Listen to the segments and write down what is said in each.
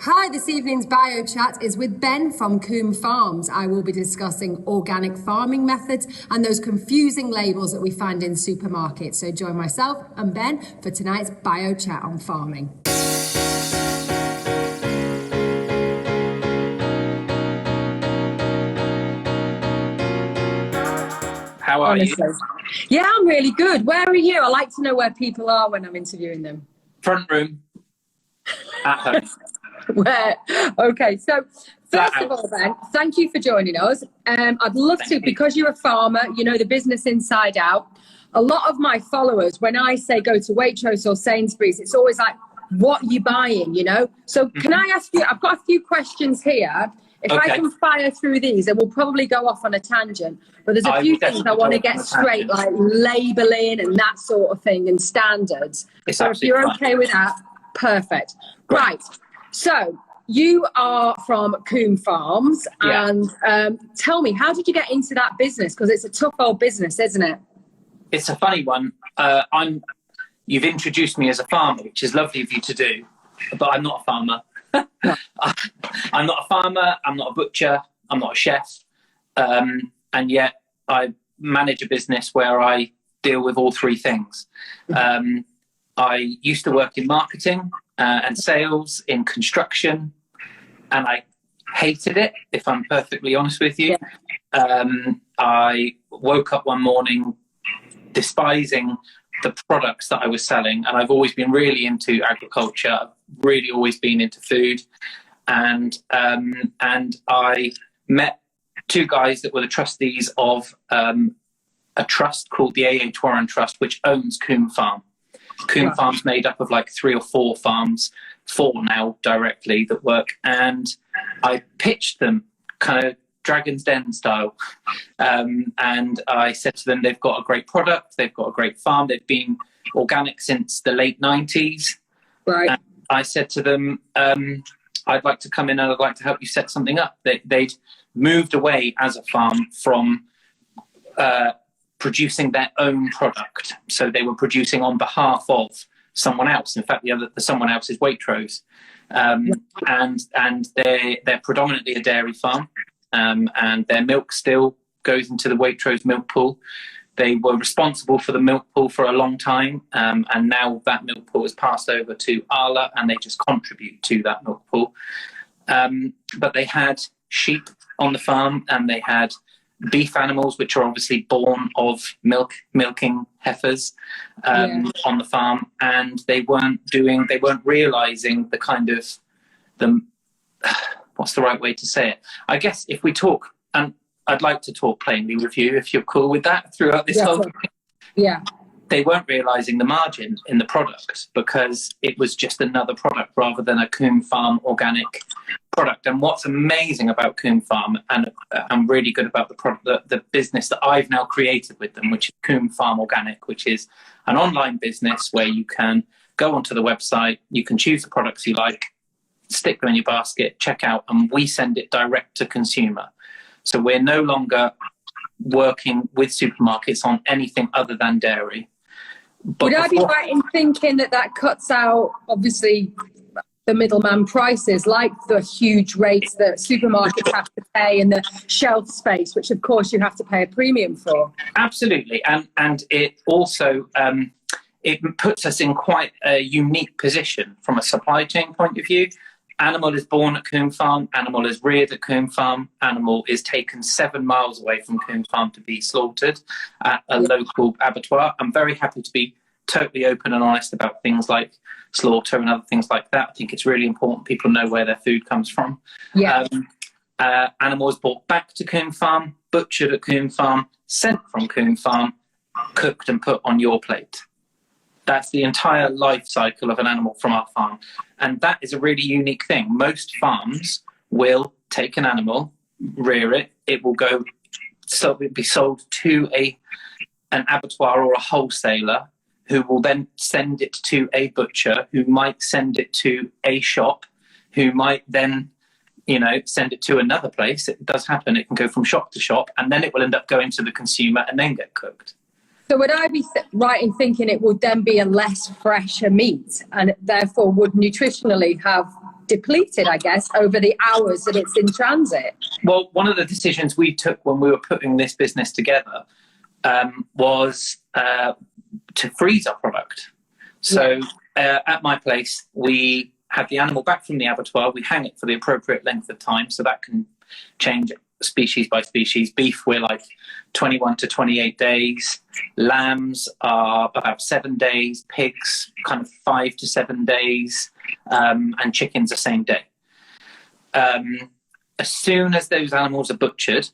Hi, this evening's bio chat is with Ben from Coombe Farms. I will be discussing organic farming methods and those confusing labels that we find in supermarkets. So join myself and Ben for tonight's bio chat on farming. How are you? Yeah, I'm really good. Where are you? I like to know where people are when I'm interviewing them. Front room. At home. Where? Okay, so first of all, Ben, thank you for joining us. I'd love to, because you're a farmer, you know the business inside out. A lot of my followers, when I say go to Waitrose or Sainsbury's, it's always like, what are you buying, you know? So can I ask you, I've got a few questions here. If I can fire through these, and we'll probably go off on a tangent, but there's a few things I want to get straight, like labelling and that sort of thing and standards. So if you're okay with that, perfect. Right. So you are from Coombe Farms, and tell me, how did you get into that business? Because it's a tough old business, isn't it? It's a funny one. You've introduced me as a farmer, which is lovely of you to do, but I'm not a farmer. I'm not a farmer, I'm not a butcher, I'm not a chef, and yet I manage a business where I deal with all three things. I used to work in marketing and sales, in construction, and I hated it, if I'm perfectly honest with you. I woke up one morning despising the products that I was selling, and I've always been really into agriculture. I've really always been into food, and I met two guys that were the trustees of a trust called the A.H. Warren Trust, which owns Coombe Farm. Coombe Farm's made up of like 3 or 4 farms, 4 now directly that work, and I pitched them kind of Dragon's Den style, and I said to them, they've got a great product, they've got a great farm, they've been organic since the late 90s. Right. And I said to them, I'd like to come in and I'd like to help you set something up. They'd moved away as a farm from producing their own product, so they were producing on behalf of someone else. In fact, the someone else is Waitrose, and they're predominantly a dairy farm. And their milk still goes into the Waitrose milk pool. They were responsible for the milk pool for a long time, and now that milk pool has passed over to Arla, and they just contribute to that milk pool. But they had sheep on the farm, and they had beef animals, which are obviously born of milking heifers on the farm, and they weren't realising the kind of what's the right way to say it? I guess if we talk, and I'd like to talk plainly with you, if you're cool with that throughout this whole thing. Yeah. They weren't realising the margin in the product because it was just another product rather than a Coombe Farm organic product. And what's amazing about Coombe Farm, and I'm really good about the product, the business that I've now created with them, which is Coombe Farm Organic, which is an online business where you can go onto the website, you can choose the products you like, stick them in your basket, check out, and we send it direct to consumer. So we're no longer working with supermarkets on anything other than dairy. But would I be right in thinking that cuts out, obviously, the middleman prices, like the huge rates that supermarkets have to pay and the shelf space, which of course you have to pay a premium for? Absolutely, and it also it puts us in quite a unique position from a supply chain point of view. Animal is born at Coombe Farm, animal is reared at Coombe Farm, animal is taken 7 miles away from Coombe Farm to be slaughtered at a local abattoir. I'm very happy to be totally open and honest about things like slaughter and other things like that. I think it's really important people know where their food comes from. Yeah. Animal is brought back to Coombe Farm, butchered at Coombe Farm, sent from Coombe Farm, cooked and put on your plate. That's the entire life cycle of an animal from our farm. And that is a really unique thing. Most farms will take an animal, rear it, it will go, so it will be sold to an abattoir or a wholesaler, who will then send it to a butcher, who might send it to a shop, who might then, send it to another place. It does happen. It can go from shop to shop, and then it will end up going to the consumer and then get cooked. So would I be right in thinking it would then be a less fresher meat, and therefore would nutritionally have depleted, I guess, over the hours that it's in transit. Well, one of the decisions we took when we were putting this business together was to freeze our product. So at my place, we have the animal back from the abattoir. We hang it for the appropriate length of time, so that can change species by species. Beef, we're like 21 to 28 days. Lambs are about 7 days. Pigs, kind of 5 to 7 days. And chickens the same day. As soon as those animals are butchered,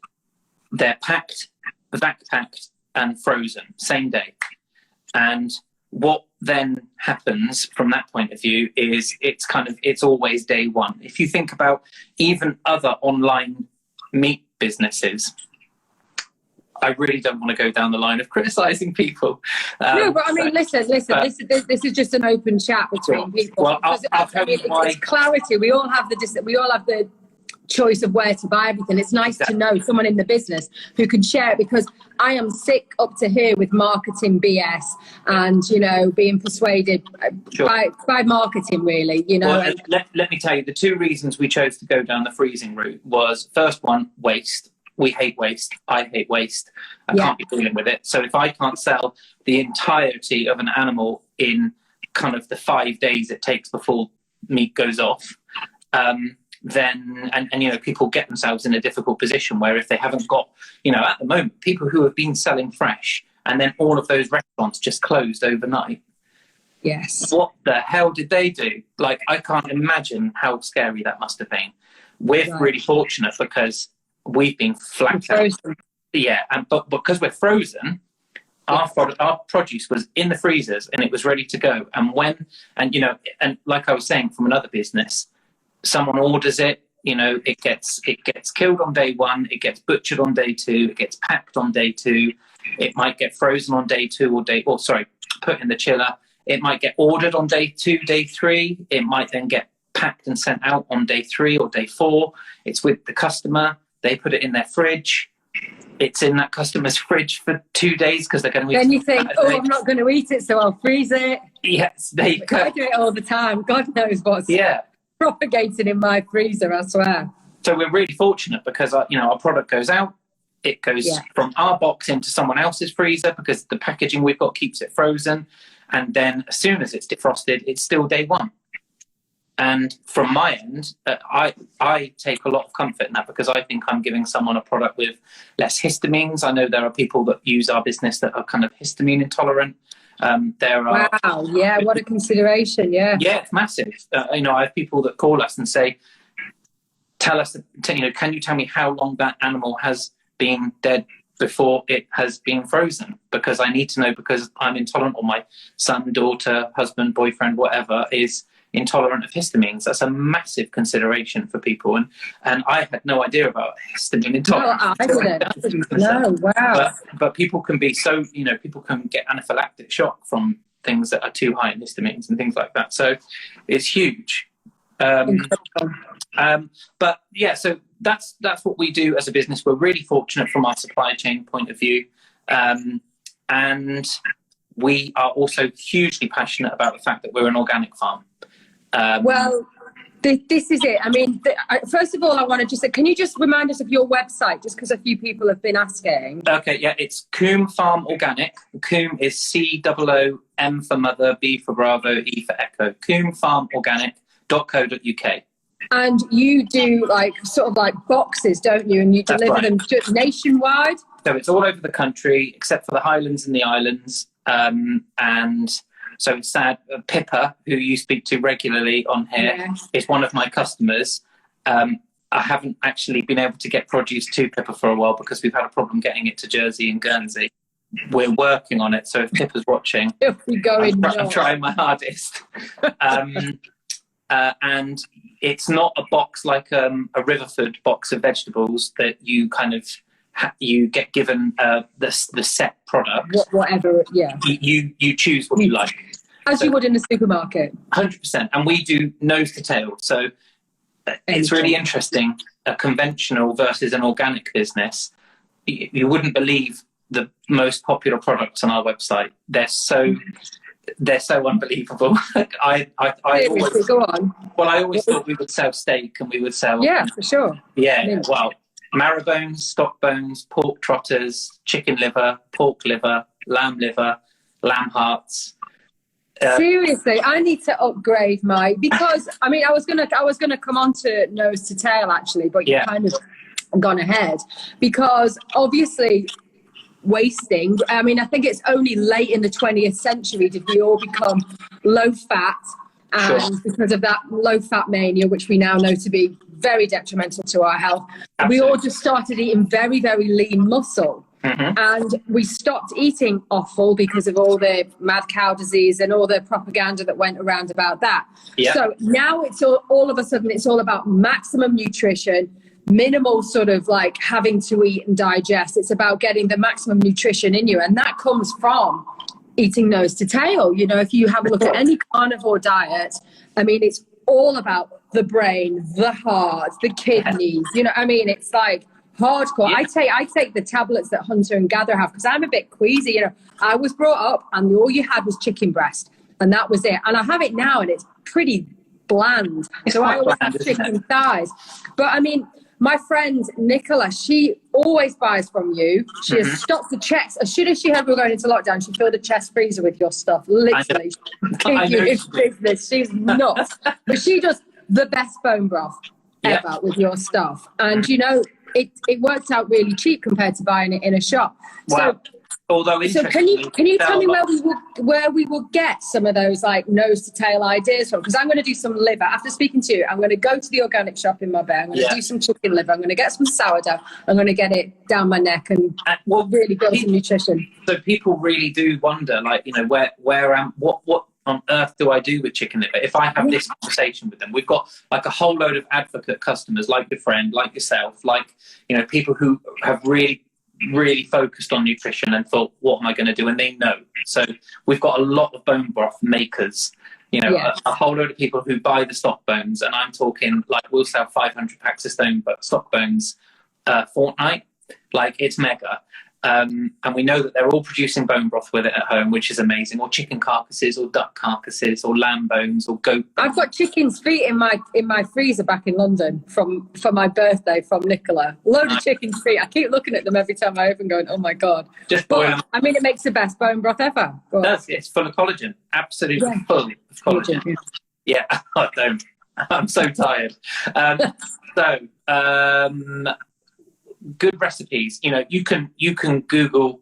they're packed, vac packed, and frozen, same day. And what then happens from that point of view is it's always day one. If you think about even other online meat businesses, I really don't want to go down the line of criticising people. No, but I mean, listen. This is just an open chat between people. Well, I'll tell you why. It's clarity. We all have the choice of where to buy everything. It's nice to know someone in the business who can share it, because I am sick up to here with marketing BS and, you know, being persuaded by marketing, really, you know. Well, let me tell you, the two reasons we chose to go down the freezing route was, first one, waste. We hate waste. I hate waste. I can't be dealing with it. So if I can't sell the entirety of an animal in kind of the 5 days it takes before meat goes off, then, and you know, people get themselves in a difficult position where if they haven't got, you know, at the moment, people who have been selling fresh and then all of those restaurants just closed overnight. Yes. What the hell did they do? Like, I can't imagine how scary that must have been. We're really fortunate because we've been flat out. Yeah, but because we're frozen, our produce was in the freezers and it was ready to go. And you know, and like I was saying from another business, someone orders it, you know, it gets killed on day one, it gets butchered on day two, it gets packed on day two, it might get frozen on day two put in the chiller. It might get ordered on day two, day three. It might then get packed and sent out on day 3 or day 4. It's with the customer. They put it in their fridge. It's in that customer's fridge for 2 days because they're going to eat it. Then you think, I'm not going to eat it, so I'll freeze it. Yes, there you go. I do it all the time. God knows what's propagating in my freezer, I swear. So we're really fortunate because, you know, our product goes out. It goes from our box into someone else's freezer because the packaging we've got keeps it frozen. And then as soon as it's defrosted, it's still day one. And from my end, I take a lot of comfort in that because I think I'm giving someone a product with less histamines. I know there are people that use our business that are kind of histamine intolerant. Wow, yeah, what a consideration, yeah. Yeah, it's massive. You know, I have people that call us and say, can you tell me how long that animal has been dead before it has been frozen? Because I need to know, because I'm intolerant, or my son, daughter, husband, boyfriend, whatever, is intolerant of histamines. That's a massive consideration for people, and I had no idea about histamine intolerance. No, I didn't. No, wow. But people can be so, you know, people can get anaphylactic shock from things that are too high in histamines and things like that. So it's huge. But yeah, so that's what we do as a business. We're really fortunate from our supply chain point of view, and we are also hugely passionate about the fact that we're an organic farm. This is it. I mean, first of all, I want to just say, can you just remind us of your website, just because a few people have been asking? Okay, yeah, it's Coombe Farm Organic. Coombe is COO, M for mother, B for Bravo, E for Echo. CoombeFarmOrganic.co.uk. And you do sort of boxes, don't you? And you deliver them nationwide? So it's all over the country, except for the Highlands and the Islands. And so it's sad. Pippa, who you speak to regularly on here, is one of my customers. I haven't actually been able to get produce to Pippa for a while because we've had a problem getting it to Jersey and Guernsey. We're working on it. So if Pippa's watching, I'm trying my hardest. And it's not a box like a Riverford box of vegetables that you kind of you get given the set product. Whatever, yeah. You choose what you like. As you would in a supermarket. 100%. And we do nose to tail. So it's really interesting, a conventional versus an organic business. You wouldn't believe the most popular products on our website. They're so they're so unbelievable. I always, go on. Well, I always thought we would sell steak and we would sell. Yeah, for sure. Yeah, well, marrow bones, stock bones, pork trotters, chicken liver, pork liver, lamb hearts. Seriously, I need to upgrade because I mean I was gonna come on to nose to tail actually, but you kind of gone ahead because obviously wasting. I mean, I think it's only late in the 20th century did we all become low fat, and because of that low fat mania, which we now know to be very detrimental to our health, we all just started eating very, very lean muscle. And we stopped eating offal because of all the mad cow disease and all the propaganda that went around about that. So now it's all of a sudden it's all about maximum nutrition, minimal sort of like having to eat and digest. It's about getting the maximum nutrition in you, and that comes from eating nose to tail. You know, if you have a look at any carnivore diet, I mean, it's all about the brain, the heart, the kidneys. You know, I mean, it's like hardcore. I take the tablets that hunter and gatherer have because I'm a bit queasy. You know, I was brought up and all you had was chicken breast, and that was it. And I have it now, and it's pretty bland. So I always have chicken thighs. But I mean, my friend Nicola, she always buys from you. She has stocked the chest. As soon as she heard we were going into lockdown, she filled a chest freezer with your stuff. Literally. Keep you in business. She's nuts. But she does the best bone broth ever with your stuff. And, you know, it works out really cheap compared to buying it in a shop. Wow. So can you tell me where we will get some of those like nose to tail ideas from? Because I'm going to do some liver. After speaking to you, I'm going to go to the organic shop in my bay. I'm going to do some chicken liver. I'm going to get some sourdough. I'm going to get it down my neck and really build some nutrition. So people really do wonder, like, you know, what on earth do I do with chicken liver? If I have this conversation with them, we've got like a whole load of advocate customers, like your friend, like yourself, like, you know, people who have really focused on nutrition and thought, what am I going to do? And they know. So we've got a lot of bone broth makers, you know, a whole load of people who buy the stock bones. And I'm talking like we'll sell 500 packs of stock bones fortnight. Like it's mega. And we know that they're all producing bone broth with it at home, which is amazing, or chicken carcasses or duck carcasses or lamb bones or goat bones. I've got chicken's feet in my freezer back in London for my birthday from Nicola. Load of chicken's feet. I keep looking at them every time I open going, oh my God. Just boil them. I mean, it makes the best bone broth ever. It's full of collagen. Absolutely full of collagen. Yeah, I don't. I'm so tired. Good recipes. You know, you can Google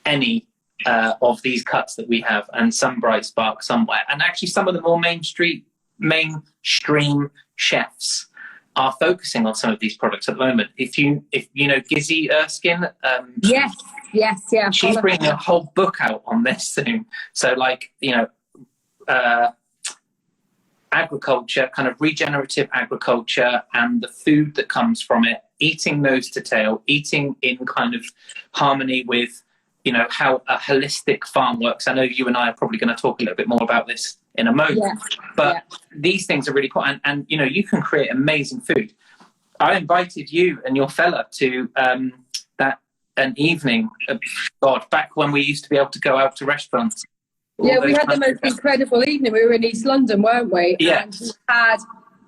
any of these cuts that we have, and some Bright Spark somewhere. And actually, some of the more mainstream chefs are focusing on some of these products at the moment. If you know Gizzy Erskine, yes, she's bringing a whole book out on this soon. So, like, you know, agriculture, kind of regenerative agriculture, and the food that comes from it. Eating nose to tail, eating in kind of harmony with, you know, how a holistic farm works. I know you and I are probably going to talk a little bit more about this in a moment, but these things are really cool. And, you know, you can create amazing food. I invited you and your fella to an evening, back when we used to be able to go out to restaurants. Yeah, we had the most incredible evening. We were in East London, weren't we? Yeah. And we had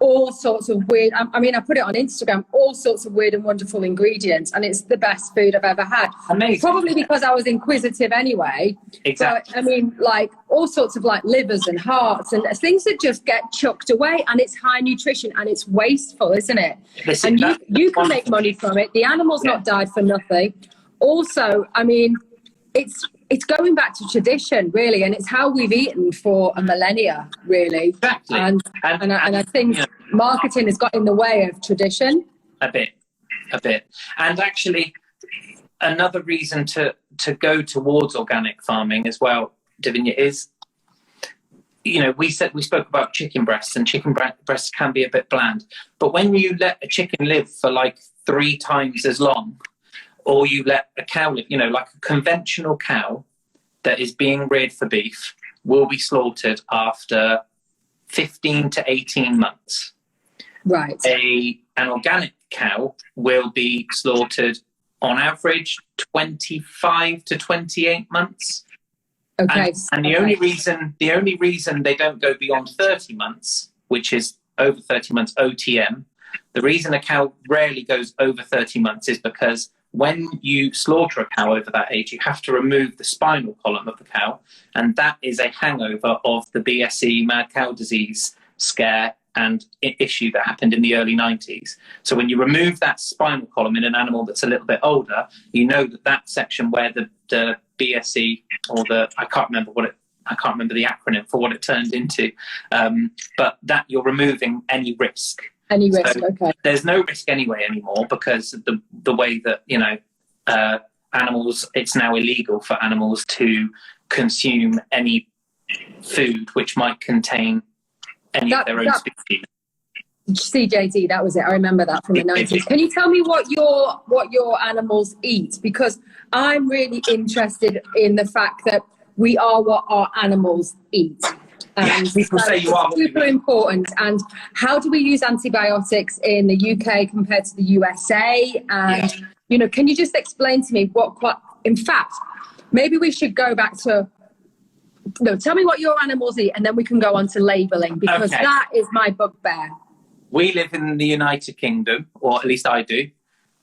all sorts of weird, I mean, I put it on Instagram, all sorts of weird and wonderful ingredients, and it's the best food I've ever had. Amazing. Probably because I was inquisitive anyway. Exactly. But, I mean, like all sorts of like livers and hearts and things that just get chucked away, and it's high nutrition and it's wasteful, isn't it? Listen, and you can make money from it. The animal's not died for nothing. Also, I mean, it's going back to tradition, really, and it's how we've eaten for a millennia, really. Exactly. And I think marketing has got in the way of tradition. A bit. And actually, another reason to go towards organic farming as well, Davinia, is, you know, we spoke about chicken breasts, and chicken breasts can be a bit bland. But when you let a chicken live for like 3 times as long, or you let a cow live, you know, like a conventional cow that is being reared for beef will be slaughtered after 15 to 18 months. Right. An organic cow will be slaughtered on average 25 to 28 months. Okay. And the only reason they don't go beyond 30 months, which is over 30 months OTM, the reason a cow rarely goes over 30 months is because when you slaughter a cow over that age, you have to remove the spinal column of the cow, and that is a hangover of the BSE, mad cow disease scare and issue that happened in the early 90s. So when you remove that spinal column in an animal that's a little bit older, you know that section where the BSE, or I can't remember the acronym for what it turned into, but that you're removing any risk. Any risk, so okay. There's no risk anyway anymore, because the way that, you know, animals, it's now illegal for animals to consume any food which might contain any of their own species. CJD, that was it. I remember that from the 90s. Can you tell me what your animals eat? Because I'm really interested in the fact that we are what our animals eat. And people say you are super important. And how do we use antibiotics in the UK compared to the USA? And you know, can you just explain to me in fact, maybe we should go back to, no, tell me what your animals eat, and then we can go on to labelling, because that is my bugbear. We live in the United Kingdom, or at least I do.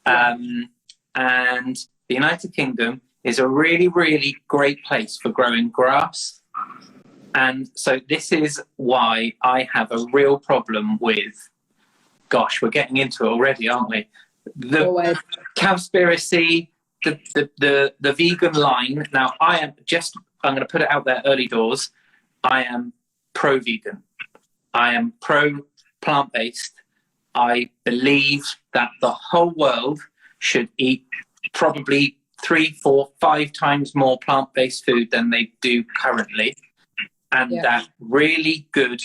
And the United Kingdom is a really, really great place for growing grass. And so this is why I have a real problem with, gosh, we're getting into it already, aren't we? The cowspiracy, the vegan line. Now, I'm going to put it out there early doors. I am pro-vegan. I am pro-plant-based. I believe that the whole world should eat probably 3, 4, 5 times more plant-based food than they do currently. And that really good,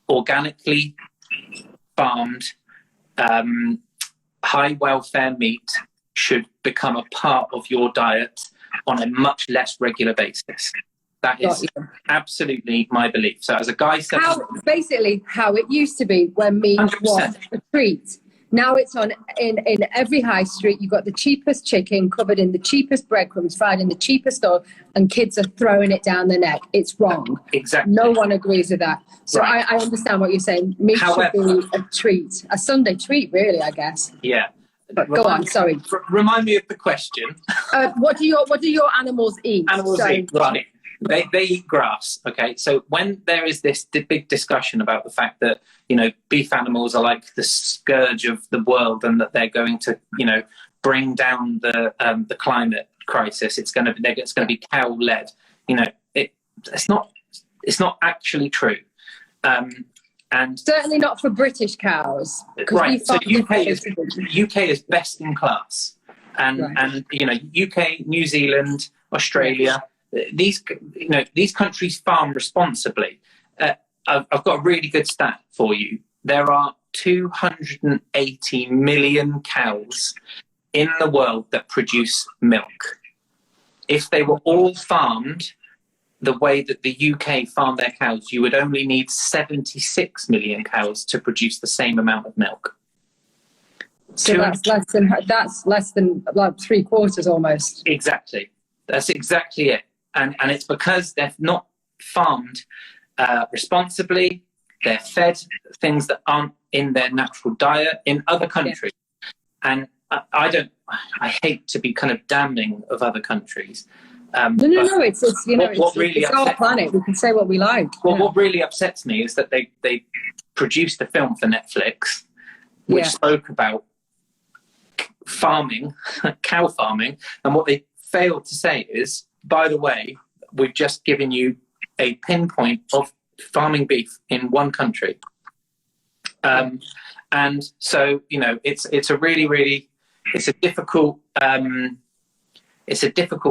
organically farmed, high welfare meat should become a part of your diet on a much less regular basis. That is absolutely my belief. So as a guy said... Basically how it used to be when meat 100%. was a treat. Now it's in every high street. You've got the cheapest chicken covered in the cheapest breadcrumbs, fried in the cheapest oil, and kids are throwing it down their neck. It's wrong. Exactly. No one agrees with that. So I understand what you're saying. Meat should be a treat, a Sunday treat, really, I guess. Yeah. But go on, sorry. Remind me of the question. What do your animals eat? Animals eat, right. They eat grass, okay? So when there is this big discussion about the fact that, you know, beef animals are like the scourge of the world, and that they're going to, you know, bring down the climate crisis, it's going to be cow-led. You know, it's not actually true. And certainly not for British cows. Right. So UK is best in class, and you know, UK, New Zealand, Australia. These countries farm responsibly. I've got a really good stat for you. There are 280 million cows in the world that produce milk. If they were all farmed the way that the UK farm their cows, you would only need 76 million cows to produce the same amount of milk. So that's less than like 3/4 almost. Exactly. That's exactly it. And it's because they're not farmed responsibly. They're fed things that aren't in their natural diet in other countries. And I hate to be kind of damning of other countries. No. It's you know, it's our planet. We can say what we like. Well, what really upsets me is that they produced a film for Netflix which spoke about farming, cow farming, and what they failed to say is, by the way, we've just given you a pinpoint of farming beef in one country. And so, you know, it's a really, really, it's a difficult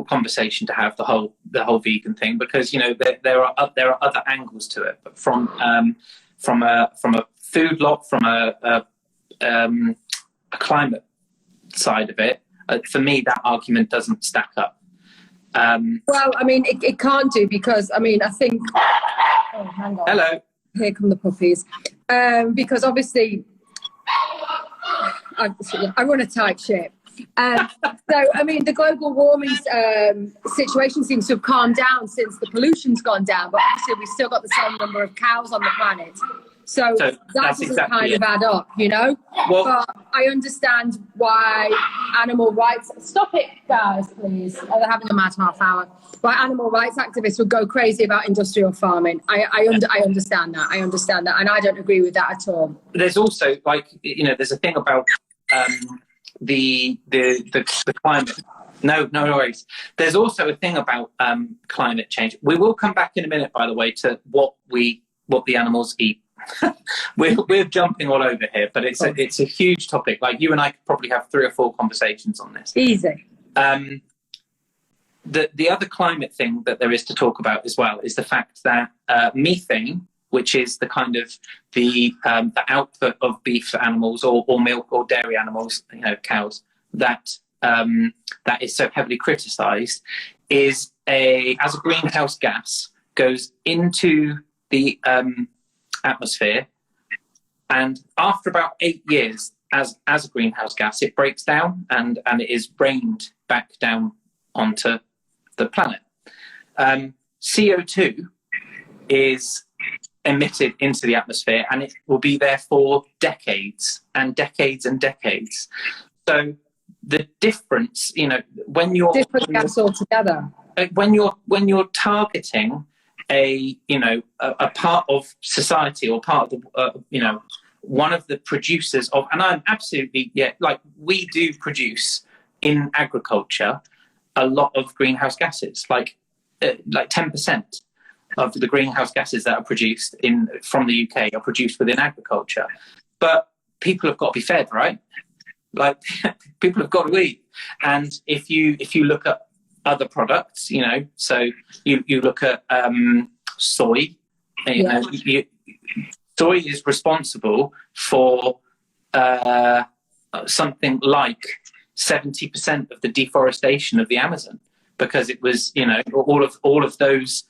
conversation to have, the whole vegan thing, because, you know, there are other angles to it, but from a food lot, from a climate side of it, for me that argument doesn't stack up. Well, I mean, it can't do, because I mean, I think. Oh, hang on. Hello. Here come the puppies. Because obviously, I run a tight ship. So, I mean, the global warming situation seems to have calmed down since the pollution's gone down, but obviously we've still got the same number of cows on the planet. So that doesn't exactly kind of add up, you know? Well, but I understand why animal rights... Stop it, guys, please. Oh, they're having a mad half hour. Why animal rights activists would go crazy about industrial farming. I understand that. I understand that. And I don't agree with that at all. There's also, like, you know, there's a thing about the climate. No worries. There's also a thing about climate change. We will come back in a minute, by the way, to what the animals eat. we're jumping all over here, but it's a huge topic. Like, you and I could probably have 3 or 4 conversations on this. Easy. The other climate thing that there is to talk about as well is the fact that methane, which is the kind of the output of beef animals or milk or dairy animals, you know, cows, that is so heavily criticised, as a greenhouse gas, goes into the atmosphere, and after about 8 years as a greenhouse gas, it breaks down and it is rained back down onto the planet. CO2 is emitted into the atmosphere, and it will be there for decades and decades and decades. So the difference, you know, when you're different gas altogether. When you're targeting a part of society or part of the one of the producers of, and I'm absolutely like, we do produce in agriculture a lot of greenhouse gases, like 10% of the greenhouse gases that are produced from the UK are produced within agriculture. But people have got to be fed, right? Like, people have got to eat. And if you look at other products, you know, so you look at soy, soy is responsible for something like 70% of the deforestation of the Amazon, because it was, you know, all of those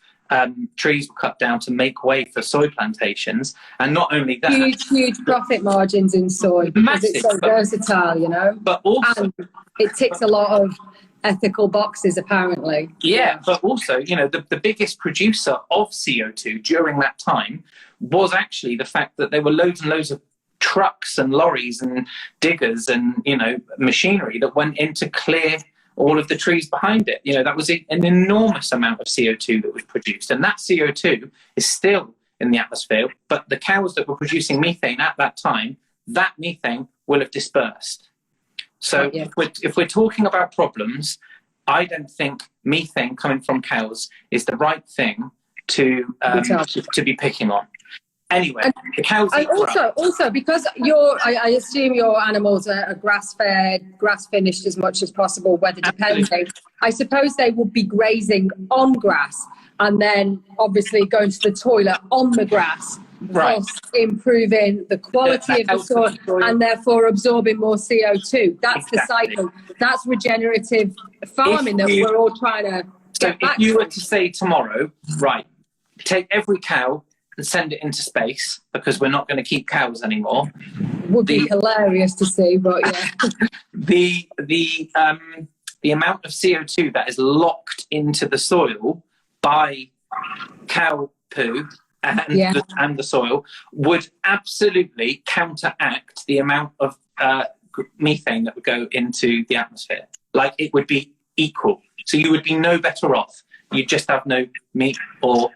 trees were cut down to make way for soy plantations. And not only that, huge profit margins in soy, because it's so versatile, you know, but also, and it ticks a lot of ethical boxes, apparently. Yeah, but also, you know, the biggest producer of CO2 during that time was actually the fact that there were loads and loads of trucks and lorries and diggers and, you know, machinery that went in to clear all of the trees behind it. You know, that was an enormous amount of CO2 that was produced, and that CO2 is still in the atmosphere, but the cows that were producing methane at that time, that methane will have dispersed. So if we're talking about problems, I don't think methane coming from cows is the right thing to be picking on. Anyway, the cows eat also because I assume your animals are grass-fed, grass-finished as much as possible, weather depending. Absolutely. I suppose they would be grazing on grass and then obviously going to the toilet on the grass. Right. Thus improving the quality of the soil and therefore absorbing more CO2. That's the cycle. That's regenerative farming that we're all trying to get back to. If you were to say tomorrow, right, take every cow and send it into space, because we're not going to keep cows anymore. Would be hilarious to see, but yeah. The amount of CO2 that is locked into the soil by cow poo and the soil would absolutely counteract the amount of methane that would go into the atmosphere. Like, it would be equal. So you would be no better off. You'd just have no meat or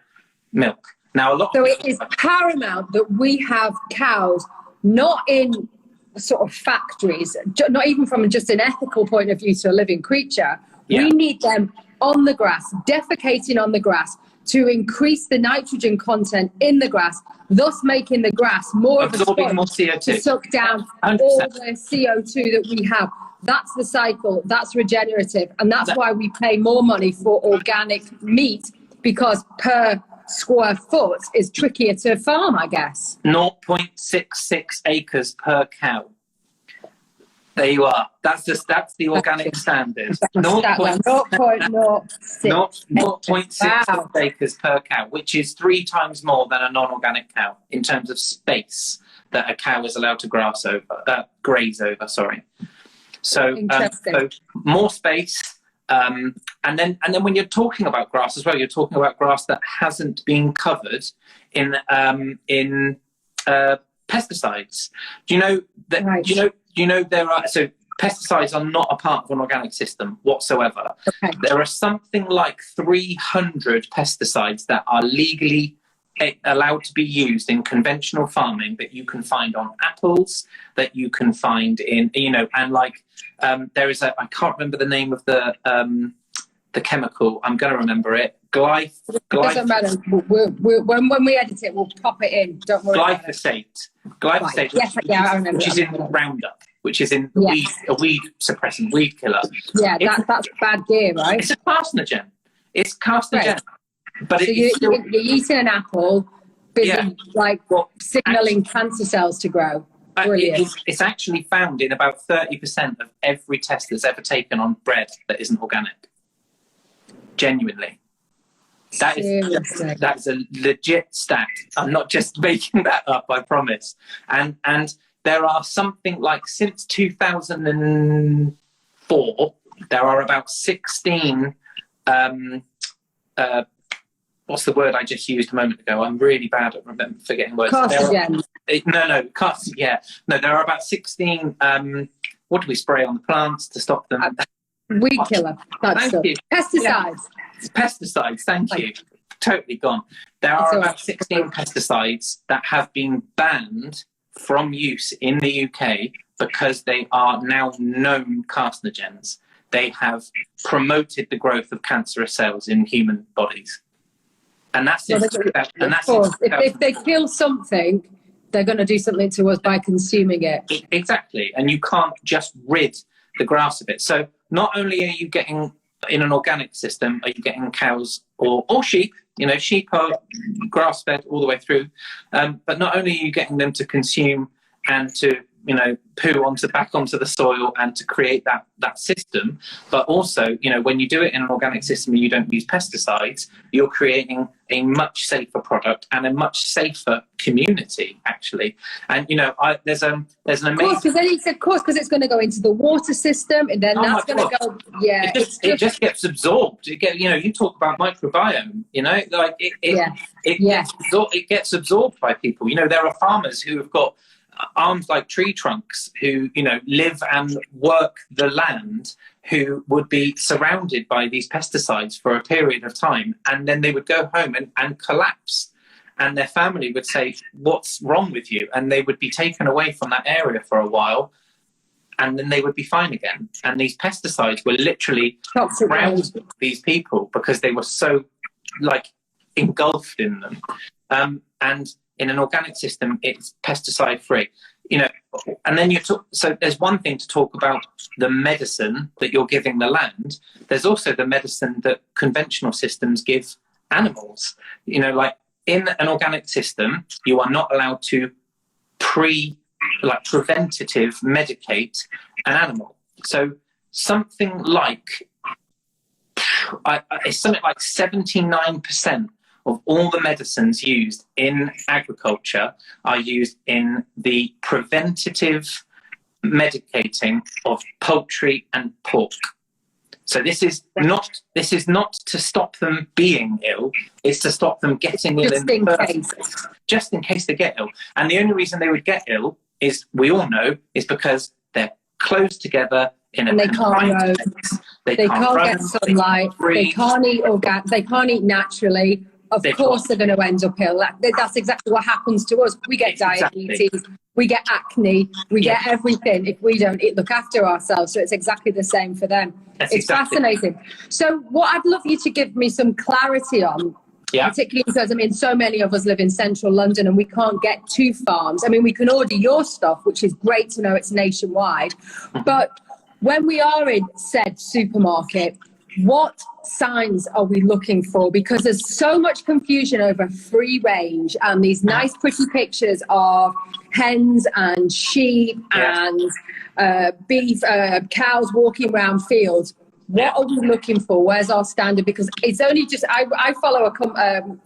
milk. Now, it is paramount that we have cows not in sort of factories, not even from just an ethical point of view to a living creature. Yeah. We need them on the grass, defecating on the grass, to increase the nitrogen content in the grass, thus making the grass more absorbing more CO2 to suck down 100%. All the CO2 that we have. That's the cycle. That's regenerative, and that's why we pay more money for organic meat, because per square foot is trickier to farm, I guess. 0.66 acres per cow. There you are. That's the organic standard. 0.6 acres per cow, which is 3 times more than a non-organic cow in terms of space that a cow is allowed to graze over. Sorry. So more space. And then when you're talking about grass as well, you're talking about grass that hasn't been covered in pesticides. Do you know that? Right. Do you know there are pesticides are not a part of an organic system whatsoever. Okay. There are something like 300 pesticides that are legally allowed to be used in conventional farming that you can find on apples, that you can find in, and like there is I can't remember the name of the chemical. I'm going to remember it. Doesn't matter. When we edit it, we'll pop it in. Don't worry. Glyphosate. Right. Yes, I remember. Which is in Roundup. Which is in a weed suppressant, weed killer. Yeah, that's bad gear, right? It's a carcinogen. It's carcinogen. Right. But so you're eating an apple, busy signaling cancer cells to grow. Brilliant. It's actually found in about 30% of every test that's ever taken on bread that isn't organic. Genuinely. That's a legit stat. I'm not just making that up, I promise. And there are something like, since 2004, there are about 16, what's the word I just used a moment ago? I'm really bad at forgetting words. Carcinogens. No, there are about 16, what do we spray on the plants to stop them? Weed killer. Thank you. Pesticides. Yeah. Pesticides, thank you. Totally gone. There are about 16 pesticides that have been banned from use in the UK because they are now known carcinogens. They have promoted the growth of cancerous cells in human bodies. And that's it. If they kill something, they're going to do something to us by consuming it. Exactly. And you can't just rid the grass of it. So not only are you getting, in an organic system, are you getting cows or sheep? Sheep are grass-fed all the way through. But not only are you getting them to consume and to, poo back onto the soil and to create that system, but also, when you do it in an organic system and you don't use pesticides, you're creating a much safer product and a much safer community, actually. And, there's an amazing... Of course, because it's going to go into the water system, and then that's going to go... Yeah. It just gets absorbed. You talk about microbiome, it gets absorbed by people. There are farmers who have got arms like tree trunks who, live and work the land, who would be surrounded by these pesticides for a period of time, and then they would go home and collapse. And their family would say, "What's wrong with you?" And they would be taken away from that area for a while, and then they would be fine again. And these pesticides were literally surrounding these people because they were so, engulfed in them. And in an organic system, it's pesticide free, and then so there's one thing to talk about the medicine that you're giving the land. There's also the medicine that conventional systems give animals. In an organic system, you are not allowed to preventative medicate an animal. So something like 79% of all the medicines used in agriculture are used in the preventative medicating of poultry and pork. So this is not to stop them being ill, it's to stop them getting ill just in case they get ill. And the only reason they would get ill is, we all know, is because they're closed together in a and they can't get sunlight, they can't eat naturally. Of course they're going to end up ill. That's exactly what happens to us. We get diabetes, we get acne, we get everything if we don't look after ourselves. So it's exactly the same for them. It's fascinating. So what I'd love you to give me some clarity on, particularly because, so many of us live in central London and we can't get to farms. We can order your stuff, which is great to know it's nationwide. But when we are in said supermarket, what signs are we looking for? Because there's so much confusion over free range and these nice pretty pictures of hens and sheep and beef, cows walking around fields. What are we looking for? Where's our standard? Because it's only just, I follow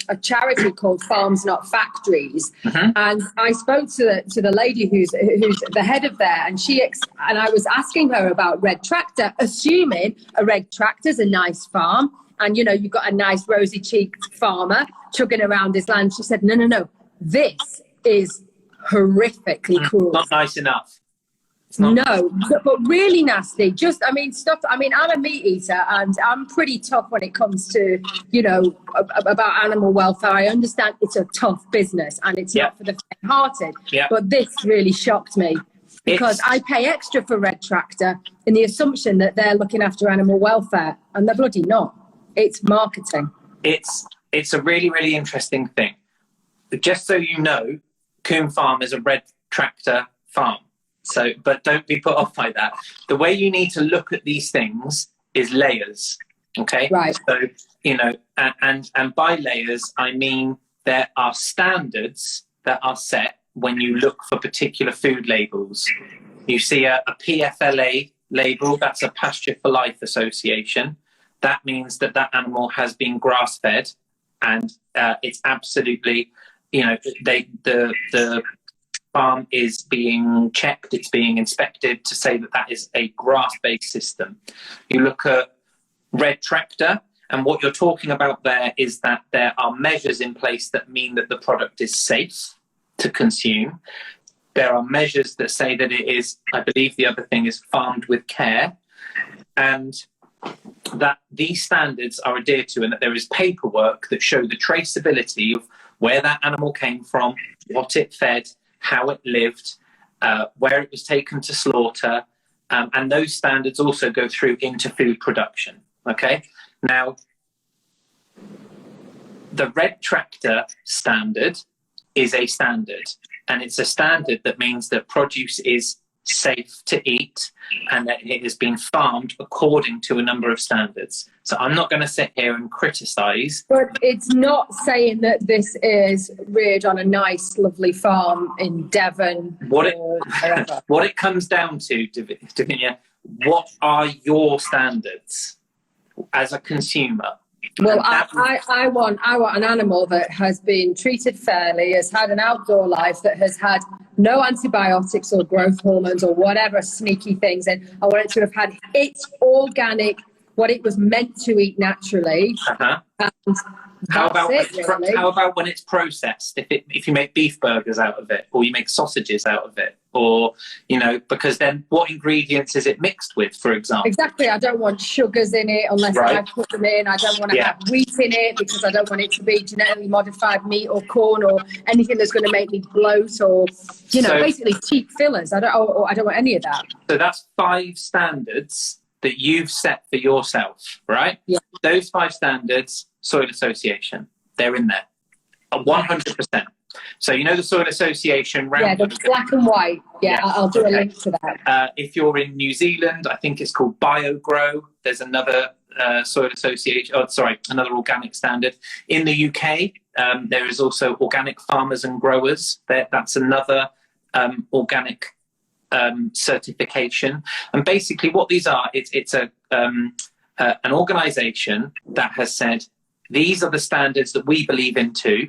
a charity called Farms Not Factories, and I spoke to the lady who's the head of there, and and I was asking her about Red Tractor, assuming a Red Tractor's a nice farm, and you know, you've got a nice rosy cheeked farmer chugging around his land. She said, no, this is horrifically cruel. Not nice enough. No, but really nasty. Just, I mean, stuff. I mean, I'm a meat eater and I'm pretty tough when it comes to, you know, about animal welfare. I understand it's a tough business and it's not for the faint-hearted. But this really shocked me because I pay extra for Red Tractor in the assumption that they're looking after animal welfare, and they're bloody not. It's marketing. It's a really, really interesting thing. Just so you know, Coombe Farm is a Red Tractor farm. So, but don't be put off by that. The way you need to look at these things is layers, okay? Right. So, you know, and by layers, I mean there are standards that are set when you look for particular food labels. You see a PFLA label, that's a Pasture for Life Association. That means that animal has been grass-fed, and it's absolutely, you know, the farm is being checked, it's being inspected to say that is a grass-based system. You look at Red Tractor, and what you're talking about there is that there are measures in place that mean that the product is safe to consume. There are measures that say that it is, I believe the other thing is farmed with care, and that these standards are adhered to, and that there is paperwork that show the traceability of where that animal came from, what it fed, how it lived, where it was taken to slaughter, and those standards also go through into food production. Okay, now the Red Tractor standard is a standard, and it's a standard that means that produce is safe to eat and that it has been farmed according to a number of standards. So I'm not going to sit here and criticize. But it's not saying that this is reared on a nice, lovely farm in Devon. What it comes down to, Davinia, what are your standards as a consumer? Well, I want an animal that has been treated fairly, has had an outdoor life, that has had no antibiotics or growth hormones or whatever sneaky things. And I want it to have had its organic, what it was meant to eat naturally. And how about when it's processed? If you make beef burgers out of it, or you make sausages out of it, or, you know, because then what ingredients is it mixed with, for example? Exactly. I don't want sugars in it unless I put them in. I don't want to have wheat in it because I don't want it to be genetically modified meat or corn or anything that's going to make me bloat or, you know, basically cheap fillers. I don't want any of that. So that's 5 standards that you've set for yourself, right? Yeah. Those 5 standards, Soil Association, they're in there, 100%. So you know the Soil Association round. Yeah, the black and white. Yeah, I'll do a link to that. If you're in New Zealand, I think it's called BioGrow. There's another Soil Association. Oh, sorry, another organic standard. In the UK, there is also Organic Farmers and Growers. That's another organic certification. And basically, what these are, it's an organisation that has said these are the standards that we believe in too.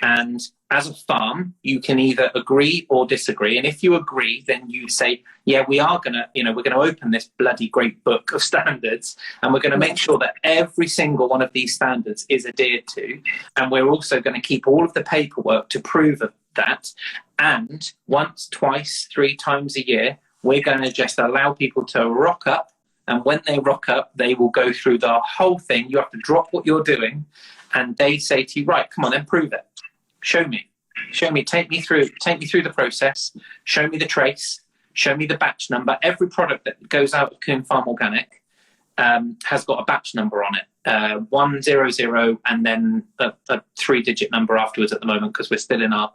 And as a farm, you can either agree or disagree. And if you agree, then you say, yeah, we are going to, you know, we're going to open this bloody great book of standards, and we're going to make sure that every single one of these standards is adhered to. And we're also going to keep all of the paperwork to prove that. And once, twice, 3 times a year, we're going to just allow people to rock up. And when they rock up, they will go through the whole thing. You have to drop what you're doing. And they say to you, right, come on, then prove it. Show me, take me through the process, show me the trace, show me the batch number. Every product that goes out of Coombe Farm Organic has got a batch number on it, 100, and then a 3-digit number afterwards at the moment, because we're still in our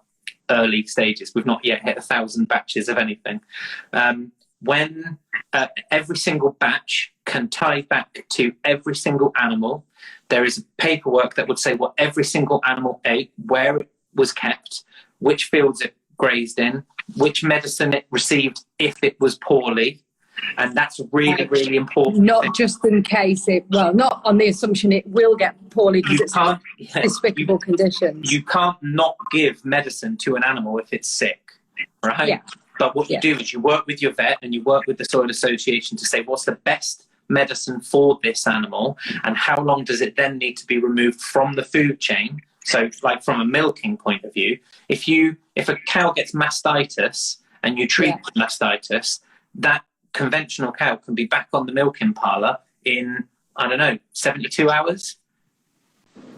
early stages. We've not yet hit 1,000 batches of anything. When every single batch can tie back to every single animal, there is paperwork that would say what every single animal ate, where it was kept, which fields it grazed in, which medicine it received if it was poorly, And that's really, really important. Not just in case not on the assumption it will get poorly because it's despicable conditions. You can't not give medicine to an animal if it's sick, right? Yeah. But what you do is you work with your vet and you work with the Soil Association to say what's the best medicine for this animal and how long does it then need to be removed from the food chain. So like from a milking point of view, if a cow gets mastitis and you treat mastitis, that conventional cow can be back on the milking parlour in, 72 hours.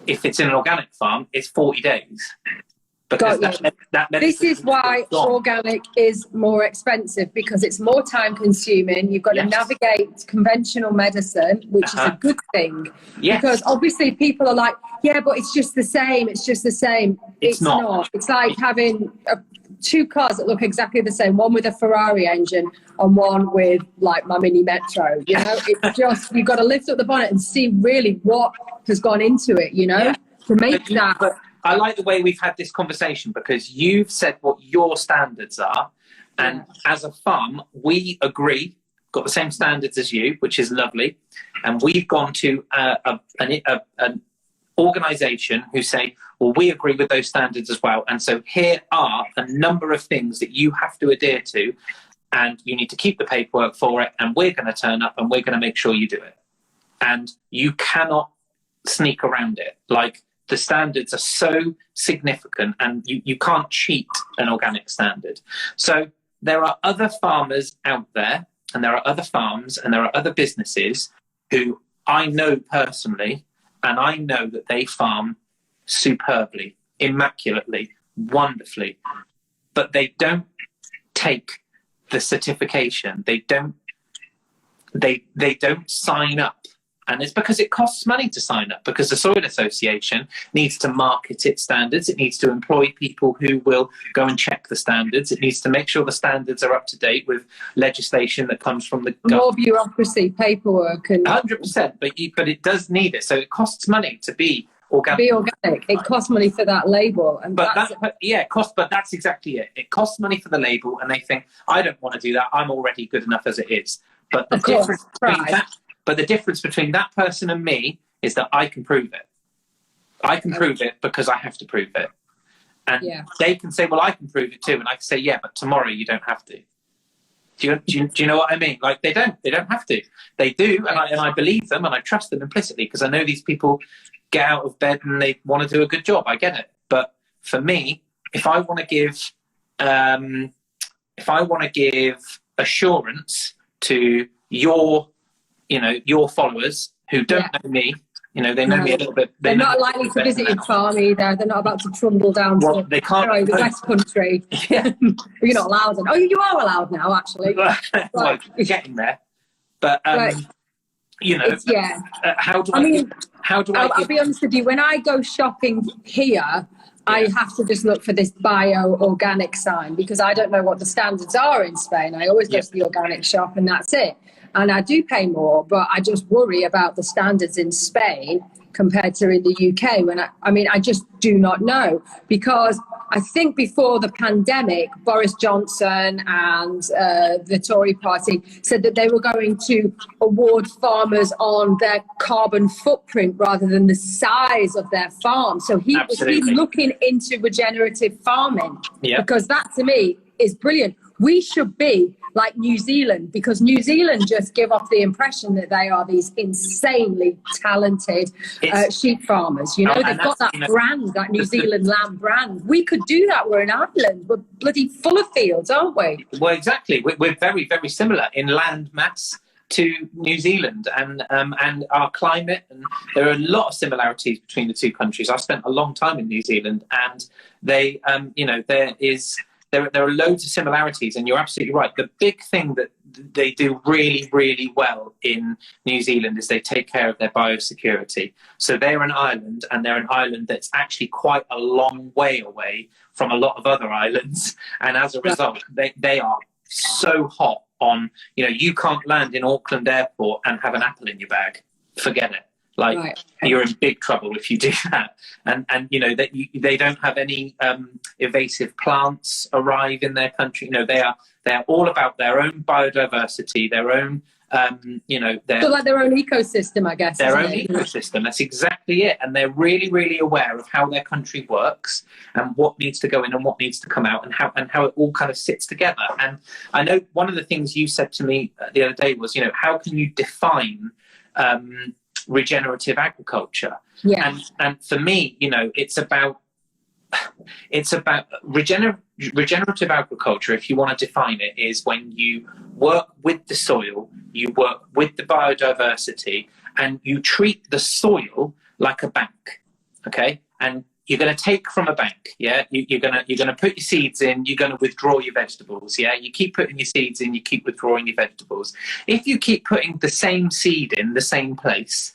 If it's in an organic farm, it's 40 days. Because this is why organic is more expensive, because it's more time consuming. You've got to navigate conventional medicine, which is a good thing. Yes. Because obviously people are like, yeah, but it's just the same. It's just the same. It's not. It's like having two cars that look exactly the same, one with a Ferrari engine and one with like my mini Metro. You know, it's just, you've got to lift up the bonnet and see really what has gone into it, to make that. But I like the way we've had this conversation because you've said what your standards are. And as a farm, we agree, got the same standards as you, which is lovely. And we've gone to an organisation who say, well, we agree with those standards as well. And so here are a number of things that you have to adhere to. And you need to keep the paperwork for it. And we're going to turn up and we're going to make sure you do it. And you cannot sneak around it. Like, the standards are so significant and you can't cheat an organic standard. So there are other farmers out there and there are other farms and there are other businesses who I know personally, and I know that they farm superbly, immaculately, wonderfully, but they don't take the certification. They don't sign up. And it's because it costs money to sign up, because the Soil Association needs to market its standards. It needs to employ people who will go and check the standards. It needs to make sure the standards are up to date with legislation that comes from the government. More bureaucracy, paperwork. And 100%, but it does need it. So it costs money to be organic. Be organic. It costs money for that label. And but that's exactly it. It costs money for the label, and they think, I don't want to do that. I'm already good enough as it is. But the difference between that... But the difference between that person and me is that I can prove it. I can prove it because I have to prove it. And they can say, well, I can prove it too. And I can say, yeah, but tomorrow you don't have to. Do you know what I mean? Like, they don't have to. They do, and I believe them and I trust them implicitly because I know these people get out of bed and they want to do a good job. I get it. But for me, if I want to give assurance to your followers who don't know me, they know me a little bit. They're not likely to visit your farm either. They're not about to trundle down to the West Country. You're not allowed. Oh, you are allowed now, actually. Well, you're getting there. But, how do I... I'll be honest with you, when I go shopping here, I have to just look for this bio-organic sign because I don't know what the standards are in Spain. I always go to the organic shop and that's it. And I do pay more, but I just worry about the standards in Spain compared to in the UK. I just do not know, because I think before the pandemic, Boris Johnson and the Tory party said that they were going to award farmers on their carbon footprint rather than the size of their farm. So he's looking into regenerative farming, because that to me is brilliant. We should be like New Zealand, because New Zealand just give off the impression that they are these insanely talented sheep farmers. They've got that brand, that New Zealand lamb brand. We could do that. We're an island. We're bloody full of fields, aren't we? Well, exactly. We're very, very similar in land mass to New Zealand and our climate. And there are a lot of similarities between the two countries. I've spent a long time in New Zealand, and they, there are loads of similarities, and you're absolutely right. The big thing that they do really, really well in New Zealand is they take care of their biosecurity. So they're an island, and they're an island that's actually quite a long way away from a lot of other islands. And as a result, they are so hot on, you can't land in Auckland Airport and have an apple in your bag. Forget it. You're in big trouble if you do that. And they don't have any invasive plants arrive in their country. They They're all about their own biodiversity, their own, so like their own ecosystem, I guess. Their own ecosystem. That's exactly it. And they're really, really aware of how their country works and what needs to go in and what needs to come out, and how it all kind of sits together. And I know one of the things you said to me the other day was, how can you define regenerative agriculture? Yeah. And for me, it's about regenerative agriculture. If you want to define it, is when you work with the soil, you work with the biodiversity, and you treat the soil like a bank. Okay, and you're going to take from a bank. Yeah, you're going to put your seeds in. You're going to withdraw your vegetables. Yeah, you keep putting your seeds in. You keep withdrawing your vegetables. If you keep putting the same seed in the same place,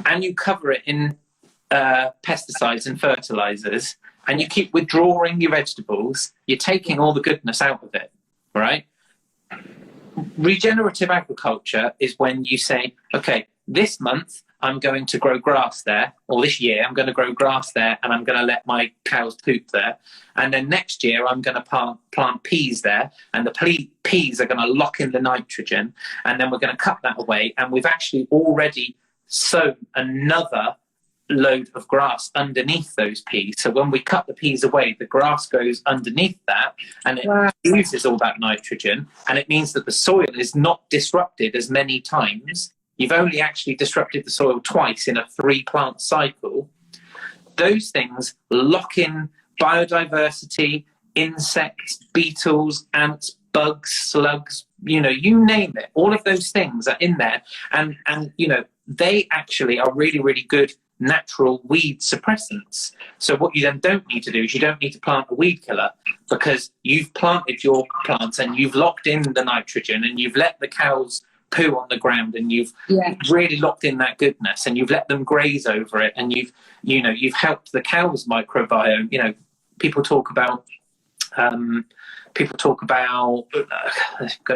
and you cover it in pesticides and fertilizers, and you keep withdrawing your vegetables, you're taking all the goodness out of it, right? Regenerative agriculture is when you say, okay, this month I'm going to grow grass there, or this year I'm going to grow grass there, and I'm going to let my cows poop there. And then next year I'm going to plant peas there, and the peas are going to lock in the nitrogen, and then we're going to cut that away. And we've actually already sown another load of grass underneath those peas. So when we cut the peas away, the grass goes underneath that, and it uses all that nitrogen, and it means that the soil is not disrupted as many times. You've only actually disrupted the soil twice in a 3-plant cycle. Those things lock in biodiversity, insects, beetles, ants, bugs, slugs, you name it. All of those things are in there, and they actually are really, really good natural weed suppressants. So what you then don't need to do is you don't need to plant a weed killer, because you've planted your plants and you've locked in the nitrogen, and you've let the cows poo on the ground, and you've really locked in that goodness, and you've let them graze over it, and you've helped the cow's microbiome. People talk about going